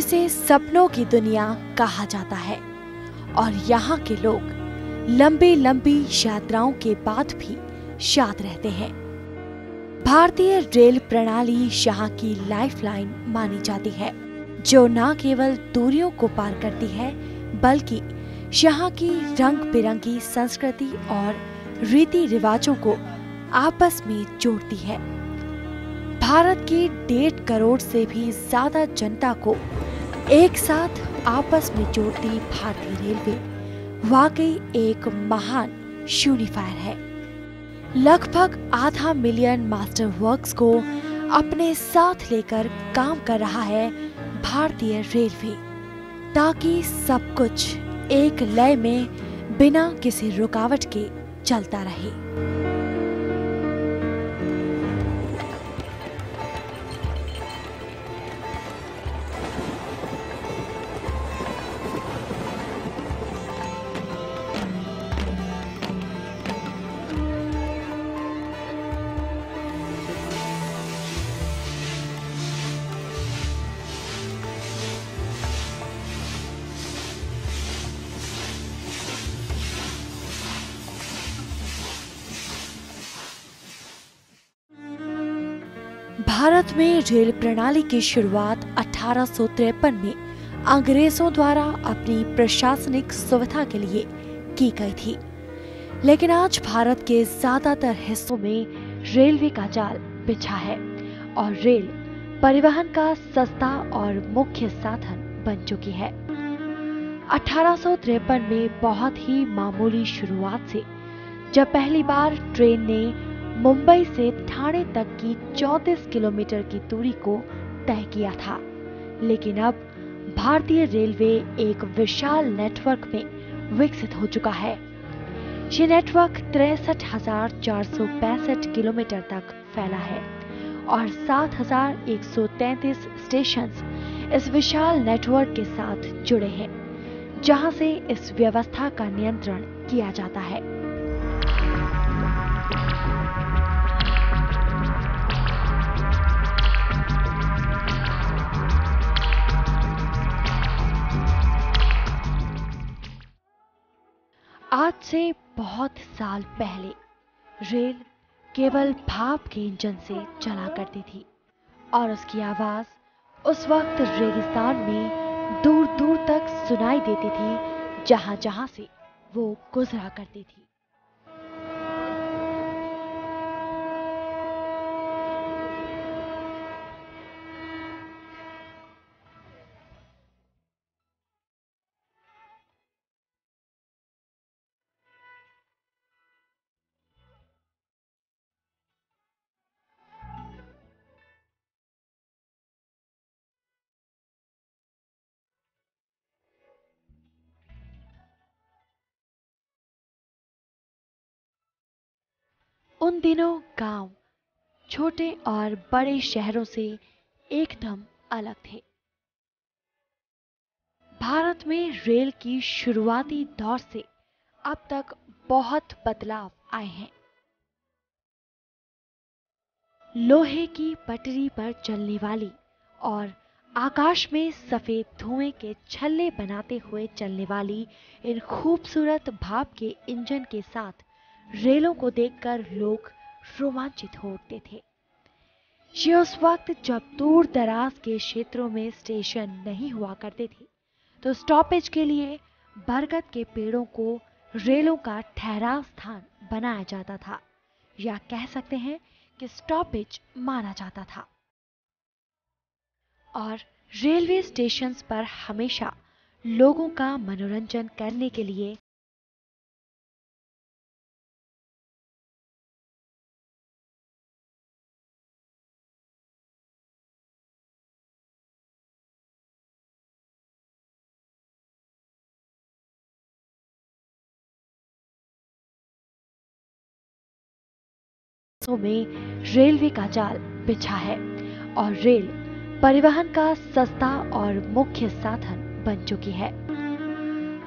जिसे सपनों की दुनिया कहा जाता है, और यहाँ के लोग लंबी लंबी यात्राओं के बाद भी शाद रहते हैं। भारतीय रेल प्रणाली यहाँ की लाइफलाइन मानी जाती है, जो न केवल दूरियों को पार करती है बल्कि यहाँ की रंग बिरंगी संस्कृति और रीति रिवाजों को आपस में जोड़ती है। भारत की 1.5 करोड़ से भी ज्यादा जनता को एक साथ आपस में जोड़ती भारतीय रेलवे वाकई एक महान यूनिफायर है। लगभग 500 मिलियन मास्टर वर्क्स को अपने साथ लेकर काम कर रहा है भारतीय रेलवे, ताकि सब कुछ एक लय में बिना किसी रुकावट के चलता रहे। भारत में रेल प्रणाली की शुरुआत 1853 में अंग्रेजों द्वारा अपनी प्रशासनिक सुविधा के लिए की गई थी, लेकिन आज भारत के ज्यादातर हिस्सों में रेलवे का जाल बिछा है और रेल परिवहन का सस्ता और मुख्य साधन बन चुकी है। 1853 में बहुत ही मामूली शुरुआत से जब पहली बार ट्रेन ने मुंबई से ठाणे तक की 34 किलोमीटर की दूरी को तय किया था, लेकिन अब भारतीय रेलवे एक विशाल नेटवर्क में विकसित हो चुका है। ये नेटवर्क 63,465 किलोमीटर तक फैला है और 7,133 स्टेशंस इस विशाल नेटवर्क के साथ जुड़े हैं, जहां से इस व्यवस्था का नियंत्रण किया जाता है। आज से बहुत साल पहले रेल केवल भाप के इंजन से चला करती थी और उसकी आवाज उस वक्त रेगिस्तान में दूर दूर तक सुनाई देती थी, जहां जहां से वो गुजरा करती थी। उन दिनों गांव छोटे और बड़े शहरों से एकदम अलग थे। भारत में रेल की शुरुआती दौर से अब तक बहुत बदलाव आए हैं। लोहे की पटरी पर चलने वाली और आकाश में सफेद धुएं के छल्ले बनाते हुए चलने वाली इन खूबसूरत भाप के इंजन के साथ रेलों को देखकर लोग रोमांचित हो उठते थे। ये उस वक्त जब दूर दराज के क्षेत्रों में स्टेशन नहीं हुआ करते थे, तो स्टॉपेज के लिए बरगद के पेड़ों को रेलों का ठहराव स्थान बनाया जाता था, या कह सकते हैं कि स्टॉपेज माना जाता था। और रेलवे स्टेशंस पर हमेशा लोगों का मनोरंजन करने के लिए में रेलवे का जाल बिछा है और रेल परिवहन का सस्ता और मुख्य साधन बन चुकी है।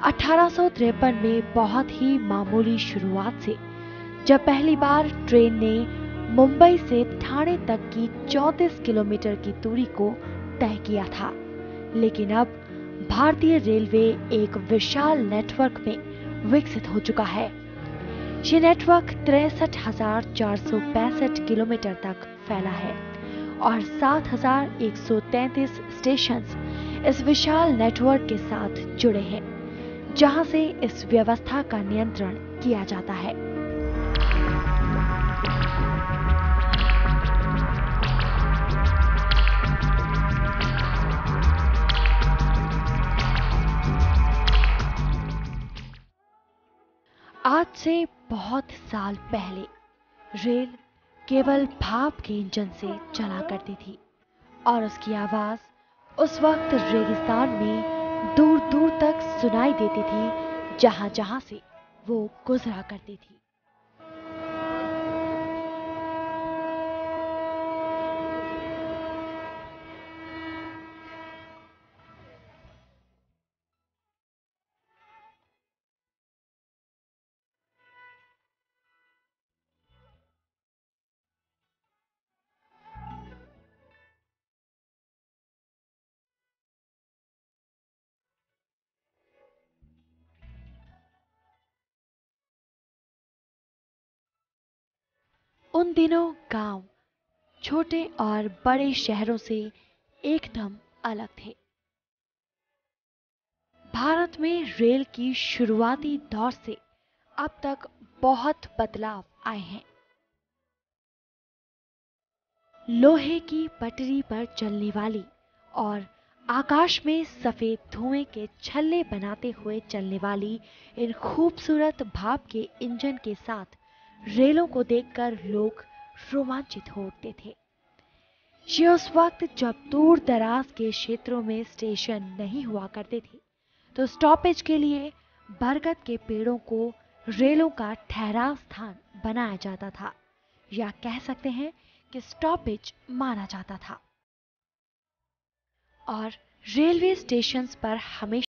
1853 में बहुत ही मामूली शुरुआत से जब पहली बार ट्रेन ने मुंबई से ठाणे तक की 34 किलोमीटर की दूरी को तय किया था, लेकिन अब भारतीय रेलवे एक विशाल नेटवर्क में विकसित हो चुका है। ये नेटवर्क 63,465 किलोमीटर तक फैला है और 7,133 स्टेशंस इस विशाल नेटवर्क के साथ जुड़े हैं, जहां से इस व्यवस्था का नियंत्रण किया जाता है। आज से बहुत साल पहले रेल केवल भाप के इंजन से चला करती थी और उसकी आवाज उस वक्त रेगिस्तान में दूर दूर तक सुनाई देती थी, जहां जहां से वो गुजरा करती थी। उन दिनों गांव छोटे और बड़े शहरों से एकदम अलग थे। भारत में रेल की शुरुआती दौर से अब तक बहुत बदलाव आए हैं। लोहे की पटरी पर चलने वाली और आकाश में सफेद धुएं के छल्ले बनाते हुए चलने वाली इन खूबसूरत भाप के इंजन के साथ रेलों को देखकर लोग रोमांचित हो उठते थे। ये उस वक्त जब दूर दराज के क्षेत्रों में स्टेशन नहीं हुआ करते थे, तो स्टॉपेज के लिए बरगद के पेड़ों को रेलों का ठहराव स्थान बनाया जाता था, या कह सकते हैं कि स्टॉपेज माना जाता था। और रेलवे स्टेशंस पर हमेशा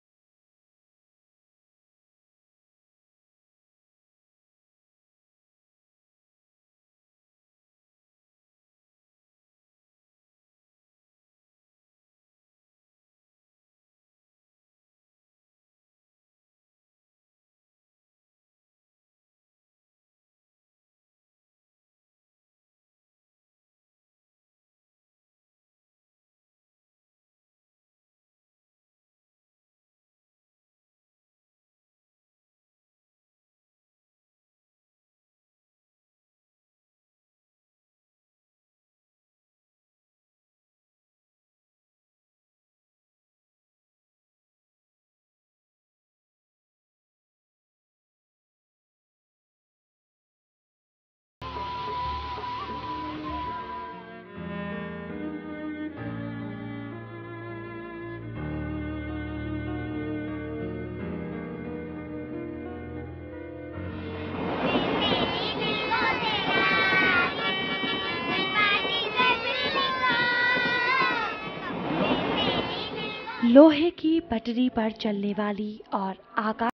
लोहे की पटरी पर चलने वाली और आकाश